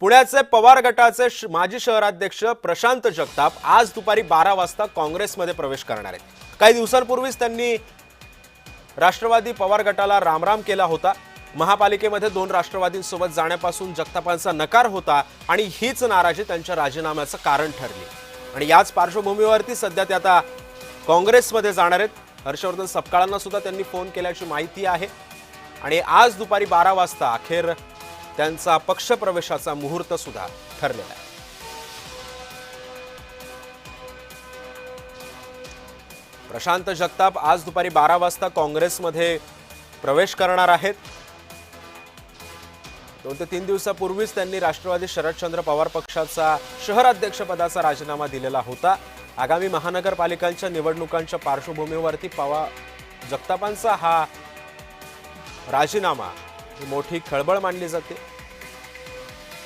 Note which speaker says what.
Speaker 1: पुण्याचे पवार गटाचे माजी शहराध्यक्ष प्रशांत जगताप आज दुपारी 12 वाजता काँग्रेसमध्ये प्रवेश करणार आहेत। काही दिवसांपूर्वीच त्यांनी राष्ट्रवादी पवार गटाला रामराम केला होता। महापालिकेमध्ये 2 राष्ट्रवादींसोबत जाण्यापासून जगतापांचा नकार होता आणि हीच नाराजी त्यांच्या राजीनाम्याचं कारण ठरली आणि याच पार्श्वभूमीवरती सध्या ते आता काँग्रेसमध्ये जाणार आहेत। हर्षवर्धन सपकाळांना सुद्धा त्यांनी फोन केल्याची माहिती आहे आणि आज दुपारी 12 वाजता अखेर त्यांचा पक्षप्रवेशाचा मुहूर्त सुद्धा ठरलेला आहे। प्रशांत जगताप आज दुपारी 12 वाजता काँग्रेसमध्ये प्रवेश करणार आहेत। 2 ते 3 दिवसापूर्वीच त्यांनी राष्ट्रवादी शरदचंद्र पवार पक्षाचा शहराध्यक्षपदाचा राजीनामा दिलेला होता। आगामी महानगरपालिकांच्या निवडणुकांच्या पार्श्वभूमीवरती जगतापांचा हा राजीनामा ही मोठी खळबळ मानली जाते।